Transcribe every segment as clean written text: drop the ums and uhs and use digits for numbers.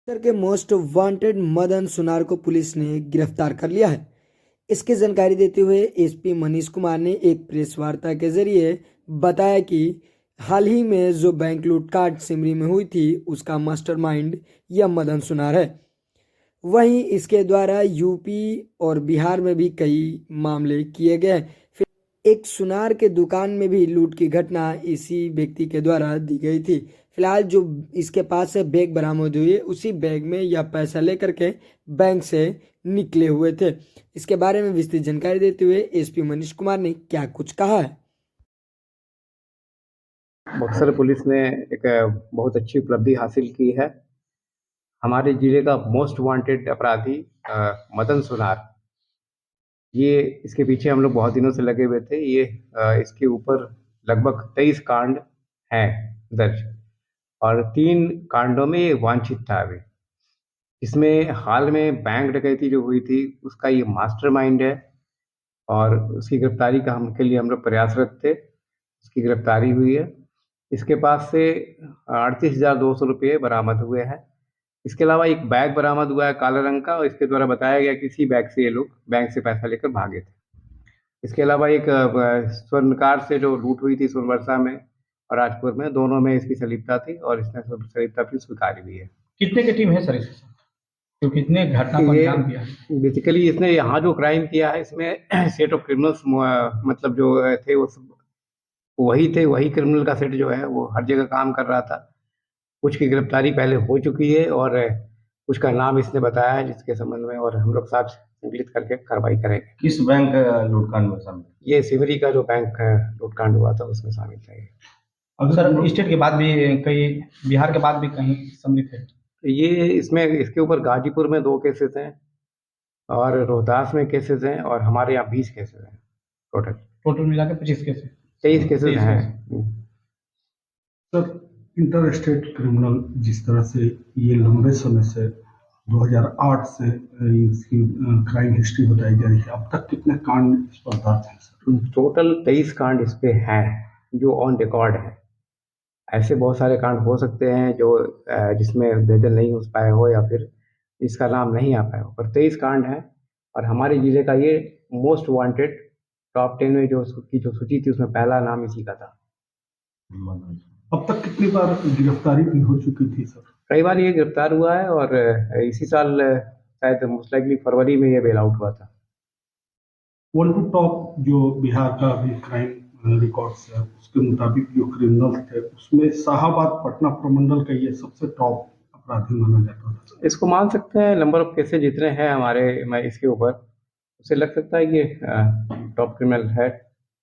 बक्सर के most wanted Madan सुनार को पुलिस ने गिरफ्तार कर लिया है। इसकी जानकारी देते हुए एसपी मनीष कुमार ने एक प्रेस वार्ता के जरिए बताया कि हाल ही में जो बैंक लूटकांड सिमरी में हुई थी उसका मास्टरमाइंड यह मदन सुनार है। वहीं इसके द्वारा यूपी और बिहार में भी कई मामले किए गए। फिर एक सुनार के दुकान में भी लूट की घटना इसी व्यक्ति के द्वारा दी गई थी। फिलहाल जो इसके पास से बैग बरामद हुई है उसी बैग में यह पैसा लेकर के बैंक से निकले हुए थे। इसके बारे में विस्तृत जानकारी देते हुए एसपी मनीष कुमार ने क्या कुछ कहा है। बक्सर पुलिस ने एक बहुत अच्छी उपलब्धि हासिल की है। हमारे जिले का मोस्ट वांटेड अपराधी मदन सुनार, ये इसके पीछे हम लोग बहुत दिनों से लगे हुए थे। इसके ऊपर लगभग 23 कांड हैं दर्ज और 3 कांडों में ये वांछित था। अभी इसमें हाल में बैंक डकैती जो हुई थी उसका ये मास्टरमाइंड है और उसकी गिरफ्तारी का के लिए हम लोग प्रयासरत थे। उसकी गिरफ्तारी हुई है। इसके पास से 38,200 रुपये बरामद हुए हैं। इसके अलावा एक बैग बरामद हुआ है काले रंग का, और इसके द्वारा बताया गया कि इसी बैग से ये लोग बैंक से पैसा लेकर भागे थे। इसके अलावा एक स्वर्णकार से जो लूट हुई थी सोनबरसा में और राजपुर में, दोनों में इसकी संलिप्तता थी और इसने संलिप्तता अपनी स्वीकारी भी है। कितने की टीम है सर इसके साथ, तो कितने घटना को ये अंजाम दिया है? बेसिकली इसने यहाँ जो क्राइम किया है इसमें सेट ऑफ क्रिमिनल्स, मतलब जो थे वो वही थे। वही क्रिमिनल का सेट जो है वो हर जगह काम कर रहा था। कुछ की गिरफ्तारी पहले हो चुकी है और कुछ का नाम इसने बताया है जिसके संबंध में और हम लोग साथ संकलित करके कार्रवाई करेंगे। किस बैंक लूटकांड में शामिल? ये सिमरी का जो बैंक लूटकांड हुआ था उसमें शामिल था ये। अब सर स्टेट के बाद भी कई, बिहार के बाद भी कहीं सम्मिलित है? ये इसमें इसके ऊपर गाजीपुर में 2 केसेस हैं और रोहतास में केसेस हैं और हमारे यहाँ 20 केसेस हैं टोटल मिला के 25 केस है। 23 केसेस हैं। सर, इंटर स्टेट क्रिमिनल जिस तरह से ये लंबे समय से 2008 से इसकी क्राइम हिस्ट्री बताई जा रही है, अब तक कितने कांड इस पर दर्ज हैं सर? टोटल 23 कांड इस पे हैं जो ऑन रिकॉर्ड है। ऐसे बहुत सारे कांड हो सकते हैं जो जिसमें बेदल नहीं हो पाए हो या फिर इसका नाम नहीं आ पाया हो, पर 23 कांड है और हमारे जिले का ये मोस्ट वांटेड टॉप 10 में जो उसकी जो सूची थी उसमें पहला नाम इसी का था। अब तक कितनी बार गिरफ्तारी भी हो चुकी थी सर? कई बार ये गिरफ्तार हुआ है और इसी साल शायद मोस्ट लाइकली फरवरी में ये बेल आउट हुआ था। 1 टू टॉप जो बिहार का अभी क्राइम रिकॉर्ड्स है उसके मुताबिक जो क्रिमिनल थे उसमें शाहाबाद पटना प्रमंडल का ये सबसे टॉप अपराधी माना जाता था। इसको मान सकते हैं, नंबर ऑफ केसेस जितने हैं हमारे में इसके ऊपर, उसे लग सकता है ये टॉप क्रिमिनल है,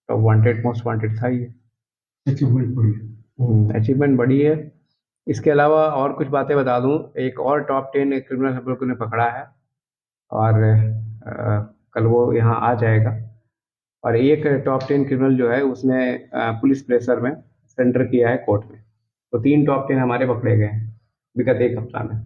टॉप वांटेड, मोस्ट वांटेड था ये। अचीवमेंट बड़ी है। अचीवमेंट बड़ी है। इसके अलावा और कुछ बातें बता दूं, एक और टॉप 10 क्रिमिनल हम लोगों ने पकड़ा है और कल वो यहाँ आ जाएगा। और एक टॉप 10 क्रिमिनल जो है उसने पुलिस प्रेशर में सरेंडर किया है कोर्ट में। तो 3 टॉप 10 हमारे पकड़े गए हैं विगत एक हफ्ता में।